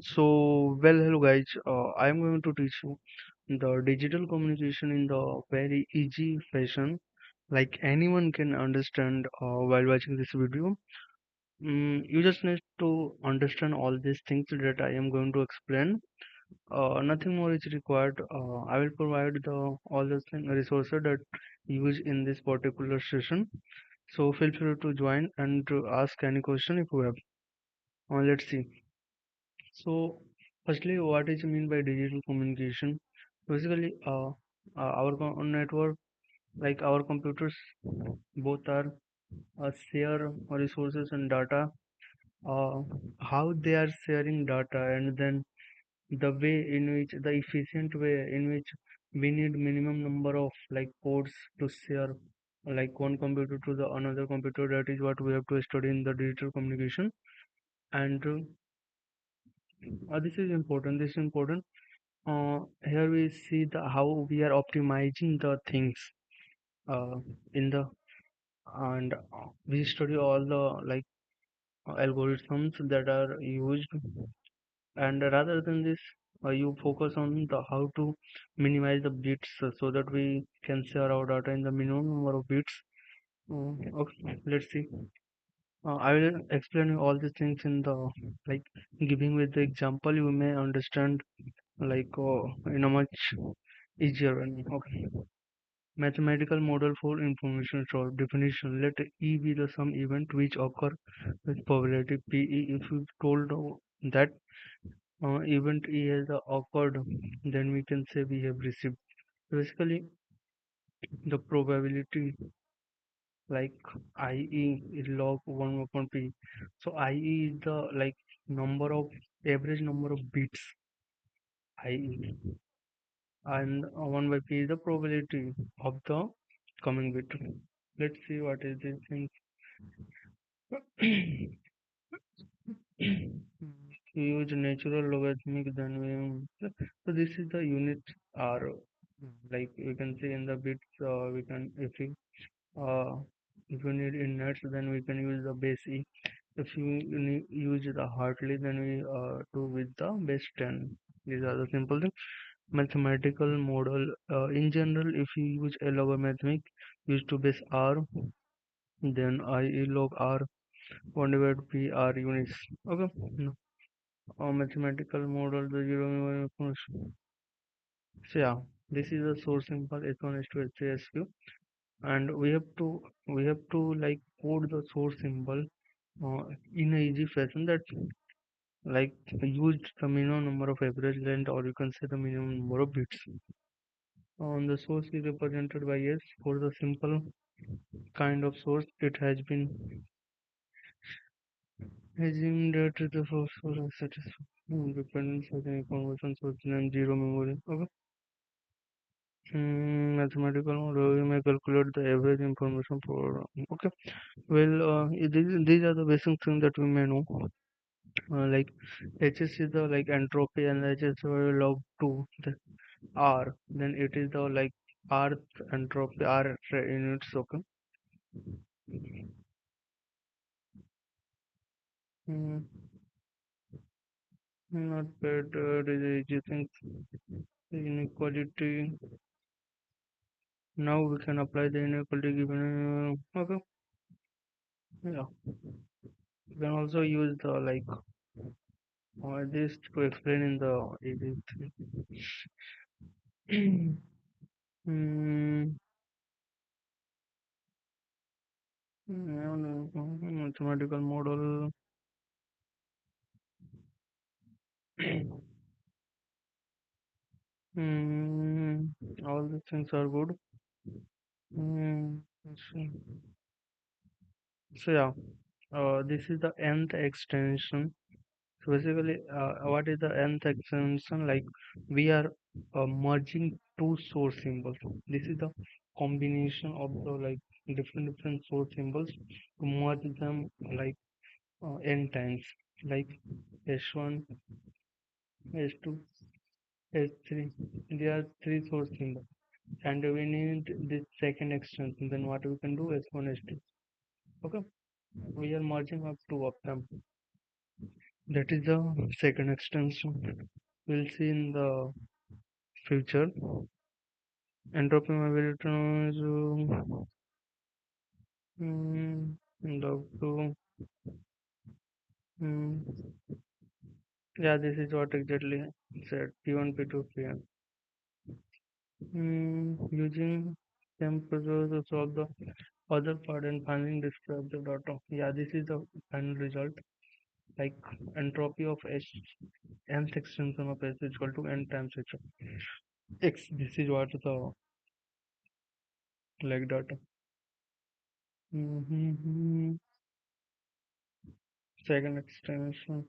Hello guys. I am going to teach you the digital communication in the very easy fashion, like anyone can understand while watching this video. You just need to understand all these things that I am going to explain. Nothing more is required. I will provide the all the resources that use in this particular session. So feel free to join and to ask any question if you have. Let's see. So, firstly, what is mean by digital communication? Basically, our network, like our computers, both are share resources and data. Uh, how they are sharing data, and then the way in which the efficient way in which we need minimum number of like ports to share, like one computer to the another computer. That is what we have to study in the digital communication. And this is important. This is important. Here we see the how we are optimizing the things uh, in the and we study all the like algorithms that are used, and rather than this you focus on the how to minimize the bits so that we can share our data in the minimum number of bits. Okay, let's see. I will explain you all these things in the like giving with the example you may understand like in a much easier way. Okay. Mathematical model for information store definition. Let E be the some event which occur with probability PE. If you told that event E has occurred, then we can say we have received. Basically, the probability like IE is log 1 upon P. So IE is the like number of average number of bits IE, and 1 by P is the probability of the coming bit. Let's see what is this thing. We use natural logarithmic then we so this is the unit R, like we can see in the bits we can uh, if you need in nets then we can use the base E. If you use the Hartley then we do with the base 10. These are the simple things. Mathematical model in general if you use a logarithmic used to base R, then I E log R 1 divided P R units. Okay. No. Mathematical model the zero function. So yeah, this is a source simple H1 H2 H3 and we have to like code the source symbol in a easy fashion that like used the minimum number of average length or you can say the minimum number of bits. On the source is represented by S for the simple kind of source. It has been assumed that the first source is satisfied dependence of the information source and zero memory. Okay. Mathematical model, you may calculate the average information for. Okay. Well, these are the basic things that we may know. Like HS is the like entropy and HS log 2 the R. Then it is the like R entropy R units. Okay. Mm, not bad. You think inequality. Now we can apply the inequality given. Okay. Yeah. You can also use the like this to explain in the easy thing. Hmm. Mathematical model. Hmm. All these things are good. Hmm. So yeah, this is the nth extension. So basically, what is the nth extension? Like we are merging two source symbols. This is the combination of the like different source symbols to merge them like n times, like S1, S2, S3. There are three source symbols, and we need this second extension. Then what we can do S1, S2. Okay, we are merging up two of them. That is the second extension. We'll see in the future. Entropy mobility is log to mm, yeah, this is what exactly said P1 P2 Pn. Using temperature to solve the other part and finally describe the data. Yeah, this is the final result. Like entropy of H nth extension of H is equal to n times H of X. This is what the like data. Mm-hmm. Second extension.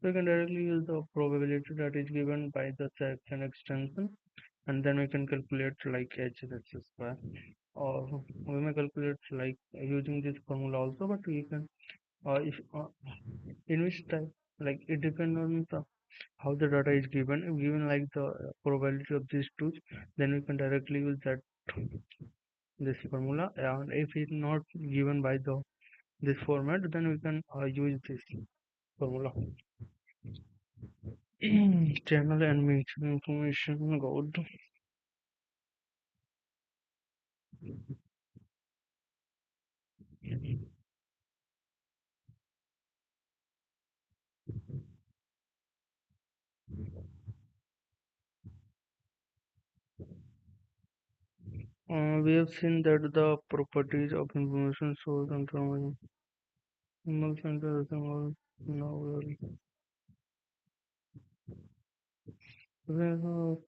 We can directly use the probability that is given by the second extension, and then we can calculate like H is X square. Or we may calculate like using this formula also, but we can if in which type, like it depends on the how the data is given. If given like the probability of these two, then we can directly use that this formula. And if it's not given by the this format, then we can use this formula. Channel and mention information good. We have seen that the properties of information source and from signal center now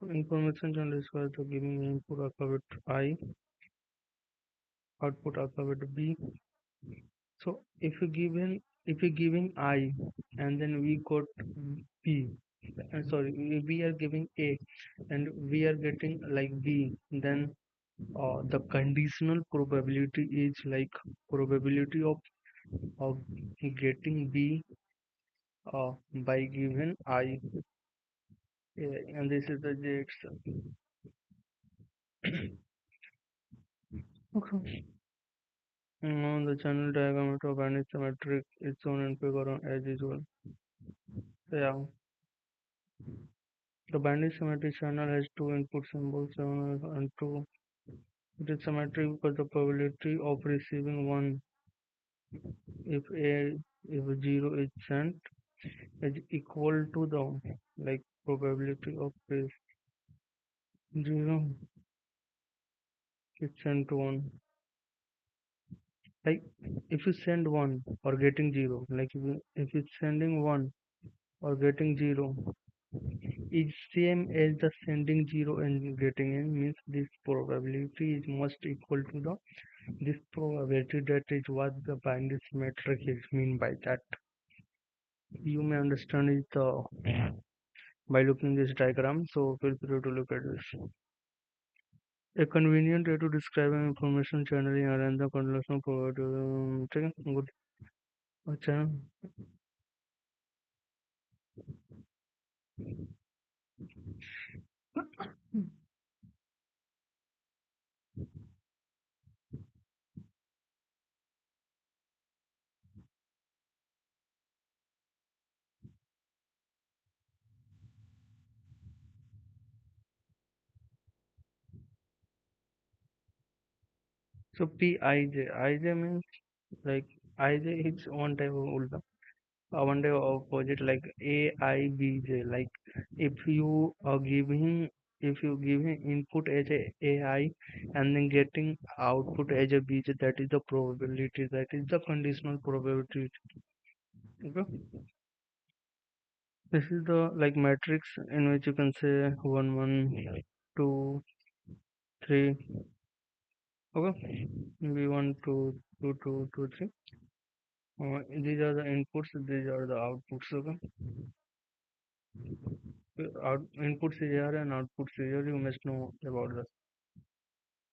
information can describe the giving input alphabet I, output alphabet B. So if you giving I and then we got B, sorry, we are giving A and we are getting like B, then the conditional probability is like probability of getting B by given I, and this is the J itself. Okay. The channel diagram of any symmetric is shown in figure on as usual. Yeah, the binary symmetric channel has two input symbols, 7 and 2. It is symmetric because the probability of receiving 1 if a if 0 is sent is equal to the like probability of this 0 is sent to 1. Like if you send 1 or getting 0, like if you sending 1 or getting 0 is same as the sending 0 and getting in, means this probability is must equal to the this probability. That is what the binary symmetric is mean by that. You may understand it by looking this diagram, so feel free to look at this. A convenient way to describe an information channeling and the conditional probability. Good. अच्छा. So Pij means like Ij is one type of ulta. One type of opposite like AIBJ. Like if you are giving if you giving input as a AI and then getting output as a BJ, that is the probability. That is the conditional probability. Okay. This is the like matrix in which you can say 1 1 2 3. Okay. Maybe 1 2 2 2 2 3. These are the inputs, these are the outputs. Okay. Inputs is here and outputs is here. You must know about this.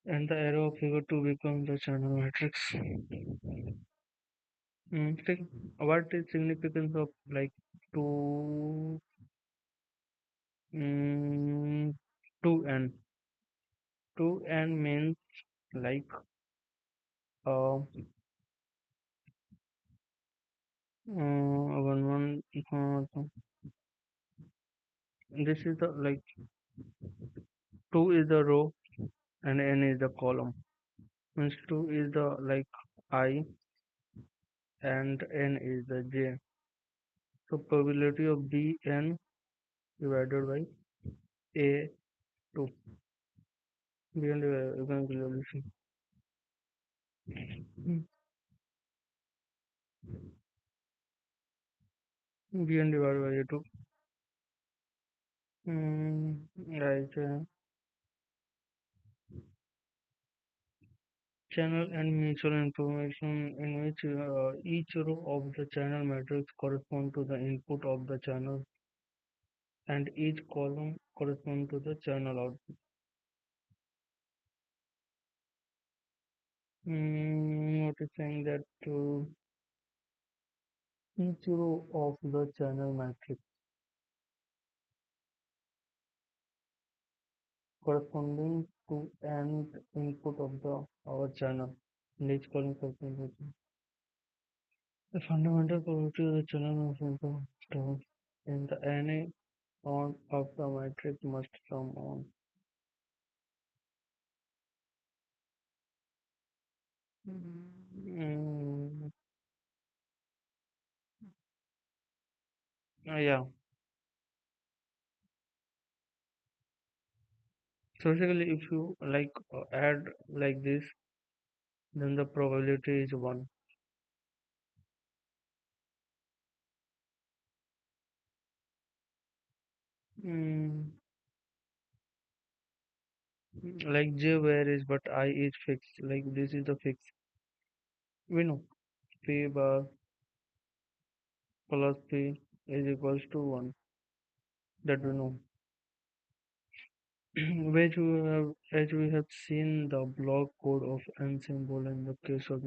And the arrow of figure 2 becomes the channel matrix. Okay. What is significance of like 2 mm, 2n? 2n means like Uh, one. This is the like two is the row and n is the column. Means two is the like I and n is the j. So probability of b n divided by a two. B n divided you can clearly see. B n divided by a two. Right. Channel and mutual information in which each row of the channel matrix correspond to the input of the channel and each column correspond to the channel output. Noticing that each row of the channel matrix corresponding to an input of the our channel and each column corresponding to the fundamental property of the channel of input terms in the NA on of the matrix must sum on. Mm, yeah. So basically, if you like add like this, then the probability is one. Mm, like j varies, but I is fixed. Like this is the fix. We know p bar plus p is equals to one. That we know. Which as we have seen the block code of n symbol in the case of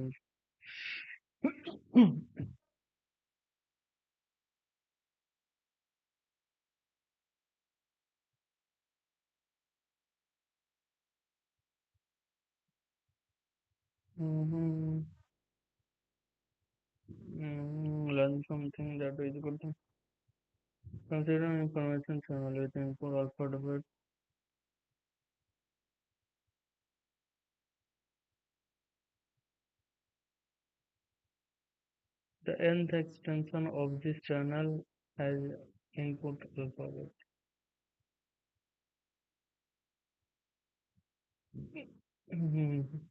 mm-hmm. Learn something that is good. Consider information channel with input alphabet. The nth extension of this channel has input alphabet. Mhm.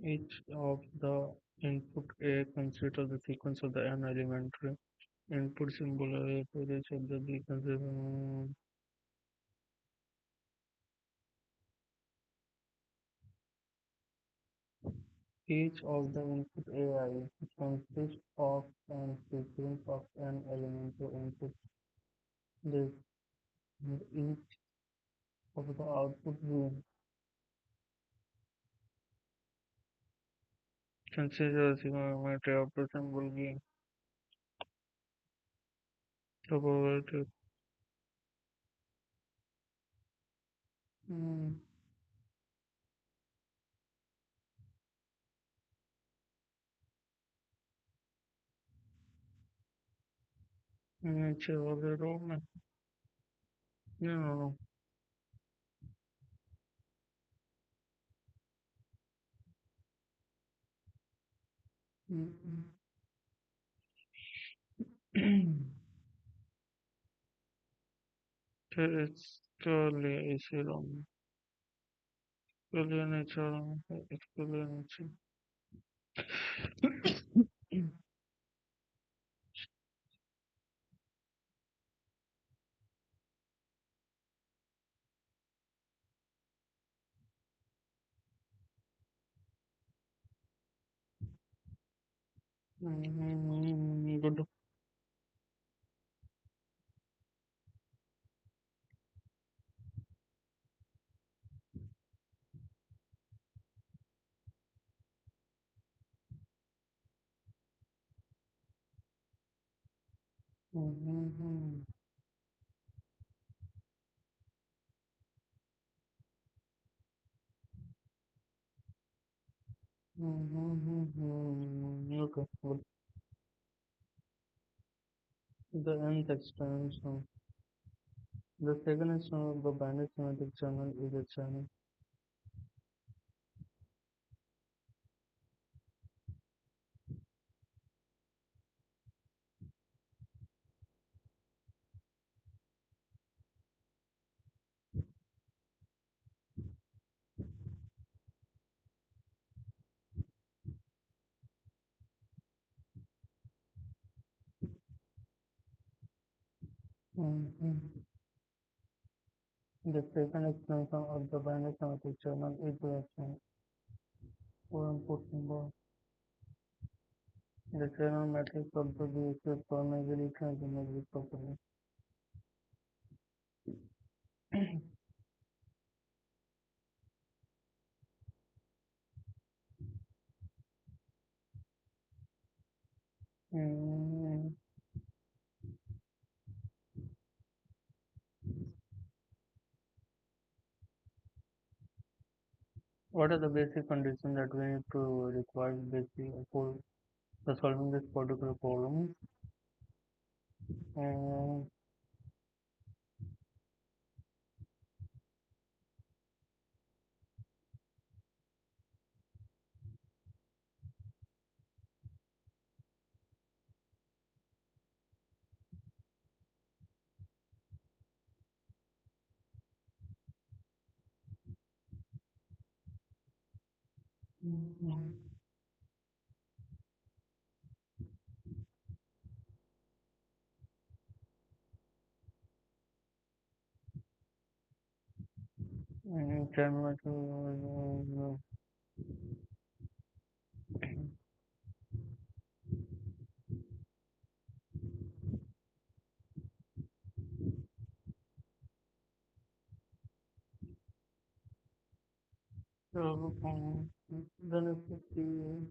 Each of the input A consider the sequence of the n elementary input symbol for each of the B consider each of the input AI consists of an sequence of n elementary input. This each of the output B consider the geometry of the symbol B. The probability mm, nature of the room. No, no, no. It's totally easy wrong. Totally nature. It's totally nature. Good. Mhm. Okay, good. The nth extension. The second extension of the banded semantic channel is a channel. Mhm. The second extension of the banded semantic channel is the channel. For input symbol. The channel matrix of the behavior for measuring transformable property. Mm, what are the basic conditions that we need to require basic for the solving this particular problem? And mm, channel matrix, so, then if we see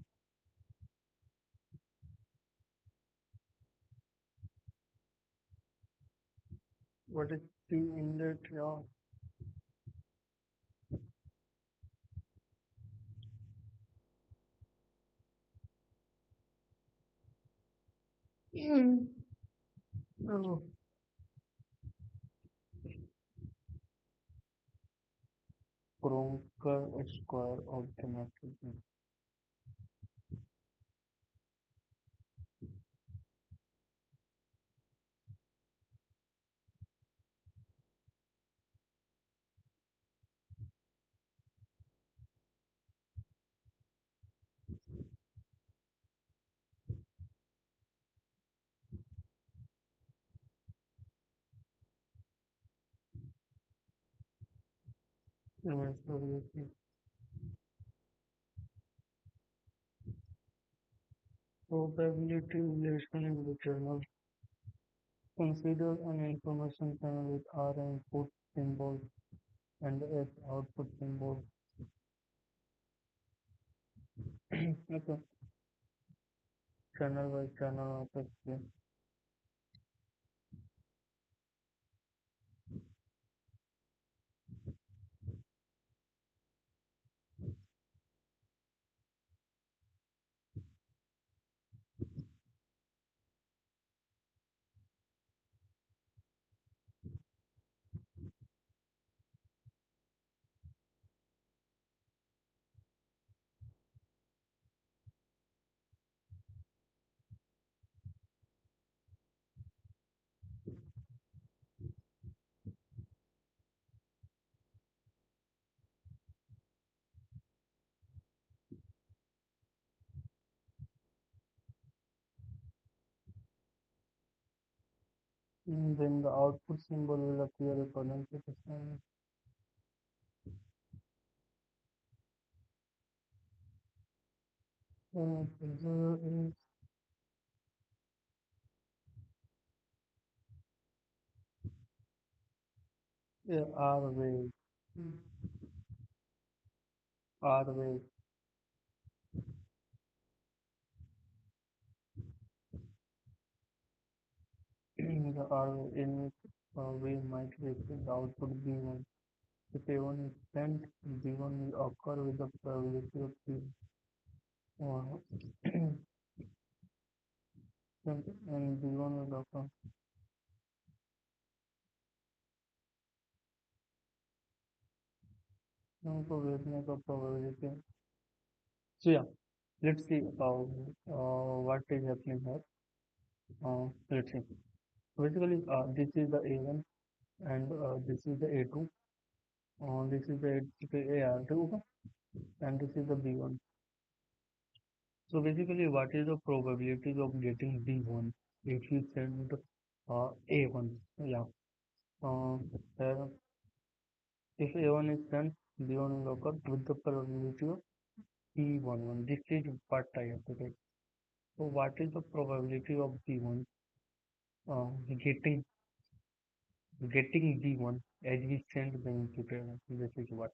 what is the inlet, yeah. Mm. Oh, Kronker square of the matrix. Probability relation in the journal. Consider an information channel with R input symbol and S output symbol. Okay. Channel by channel of explain. Then the output symbol will appear according to the channel. R way, R way, the R in way might repeat the output B1. If A1 is sent, B1 will occur with the probability of B1 sent and B1 will occur. Now for wavelength of probability. So yeah, let's see what is happening here. Let's see. Basically, this is the A1 and this is the A2. This is the AR2 and this is the B1. So basically, what is the probability of getting B1 if you send A1? Yeah. Uh, here, if A1 is sent, B1 will occur with the probability of B11. This is what I have to get. So what is the probability of B1 uh, getting getting B1 as we send the input A1? This is what.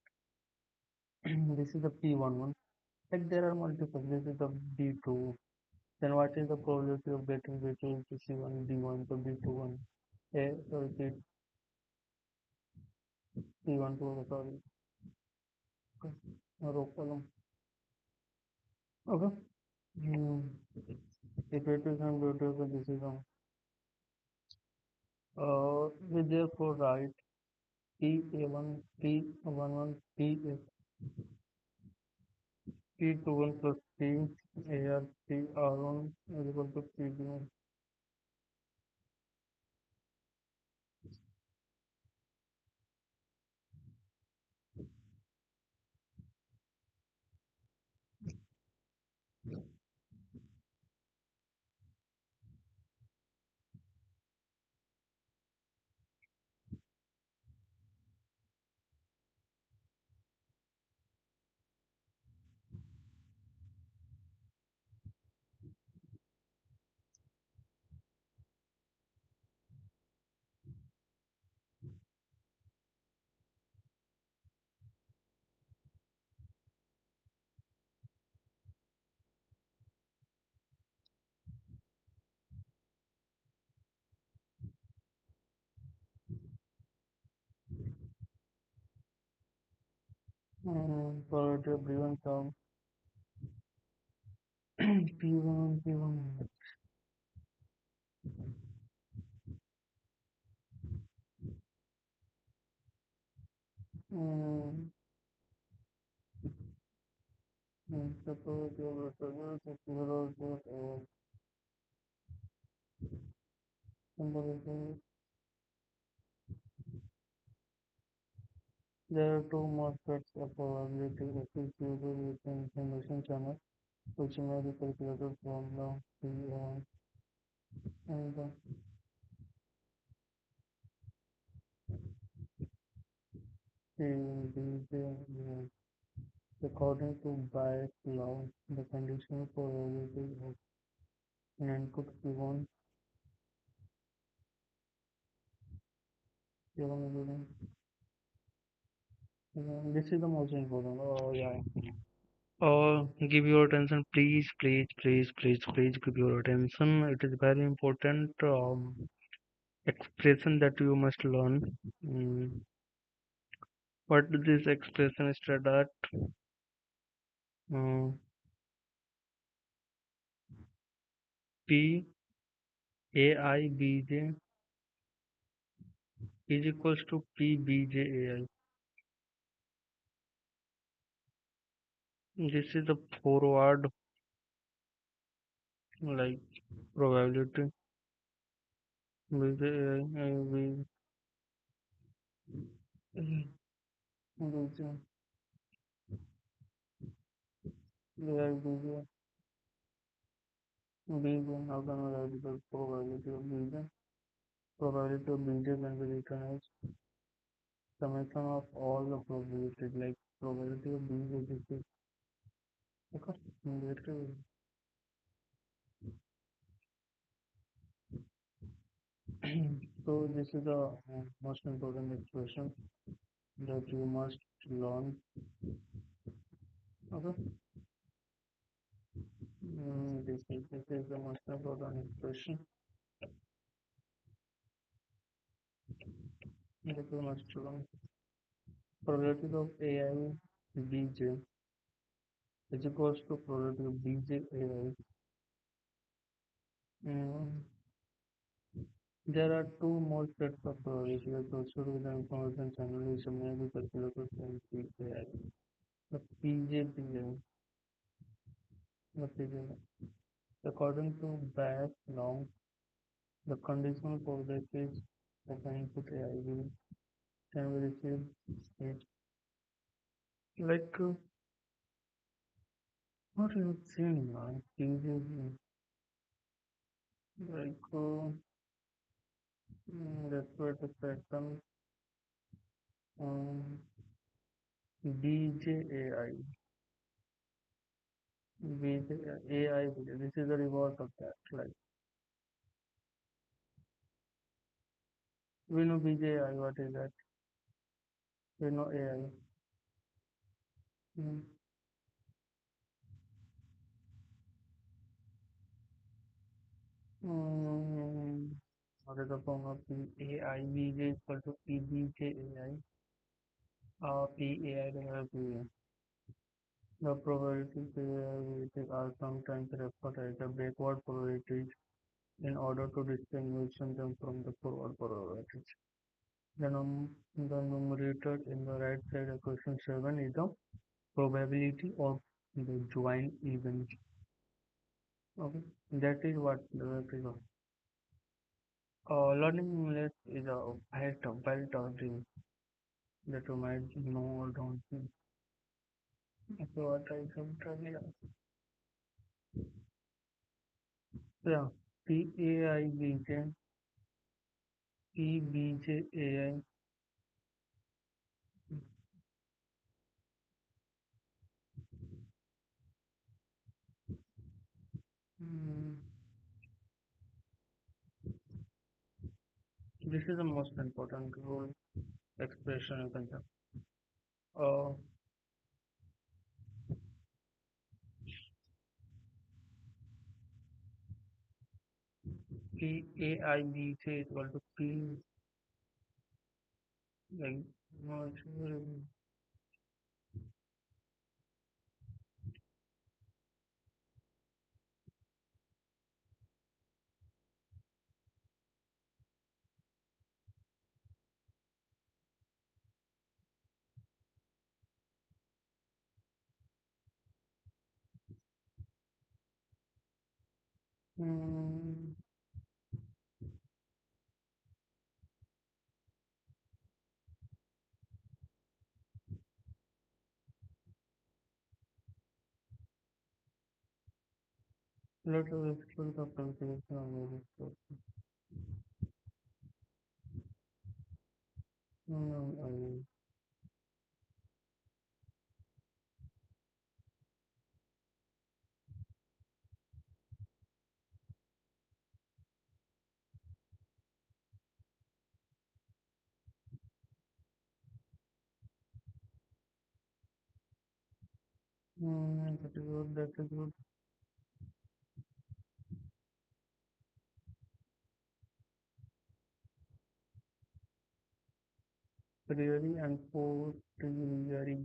This is the P11. Like there are multiple. This is the B2. Then what is the probability of getting B2 into C1, D1 to B21? A, so it is C1 to, sorry, no problem. Okay. Hmm. If it is and B2 is a decision. We therefore write P A1, P11, P21 plus P AR, PR1 is equal to PD1. Probability of B1 term P1, P1. Mm, the probability of reference is 0, 0, there are two MOSFETs of probability associated with the information channel, which may be calculated from the P1 and the PDJ. According to Bayes' law, the conditional probability of an input P1 given this is the most important. Oh yeah. Give your attention, please, please, please, please, please. Give your attention. It is very important expression that you must learn. Mm. What this expression is that uh, P A I B J is equals to P B J A I. This is the forward like probability. B J A I B J A I B J B J. How can I write the probability of B J? Probability of B J can be written as summation of all the probabilities, like probability of being rejected. Okay, later. So this is the most important expression that you must learn. Okay. This is the most important expression that you must learn. Probability of AI Bj is equals to probability of Bj AI. Mm, there are two more sets of probability associated with the information channel which may be calculated from PAI. The PJPI, the PJPI. According to Bayes' law, the conditional probabilities of the input AI will can be received is like what you saying now? PJPI, like that's what the pattern um, BJAI. BJAI, this is the reverse of that. Like we know BJI, what is that? We know AI. Mm. Mm. What is the form of PAI? BJ is equal to PBJAI. PAI divided by PA. The probabilities are sometimes referred as the backward probabilities in order to distinguish them from the forward probabilities. The numerator in the right side of question 7 is the probability of the joint event. Okay, that is what the figure. Learning less is a belt of dream that you might know or don't know. So what I can tell you, yeah, PAIBJ, PBJAI. Mm, this is the most important rule expression you can say. Uh, PAIBJ is equal to P, like, no, mm, let us explore the calculation of this. Mm, that is good, that is good. Really and for really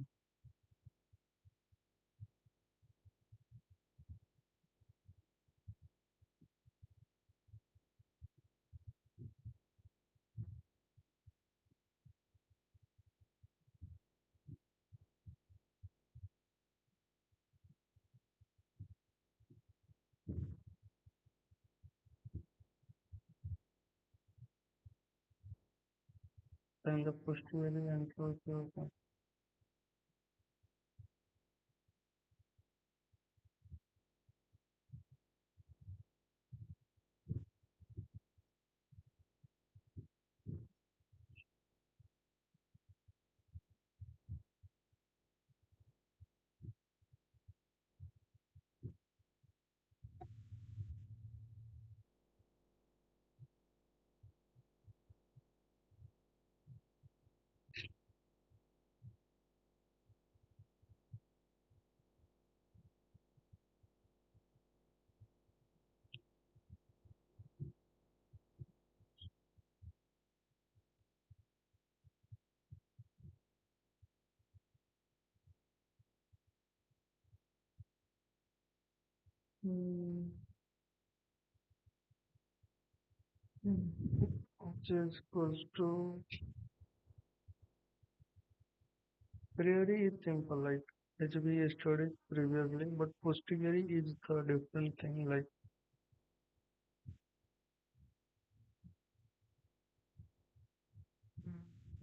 and the posteriorly and closer. Mm, which is equals to priori is simple, like as we studied previously, but posteriori is the different thing, like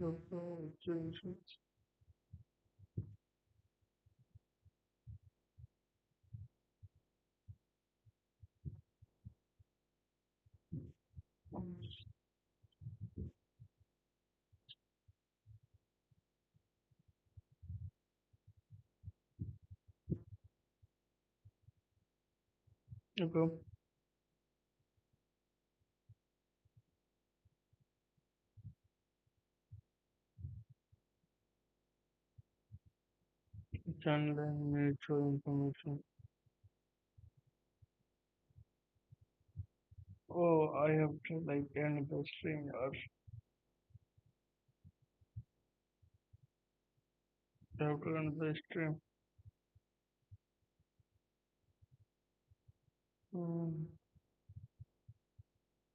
also changes. Okay, channel and nature information. Oh, I have to like end the stream or I have to end the stream. Mm.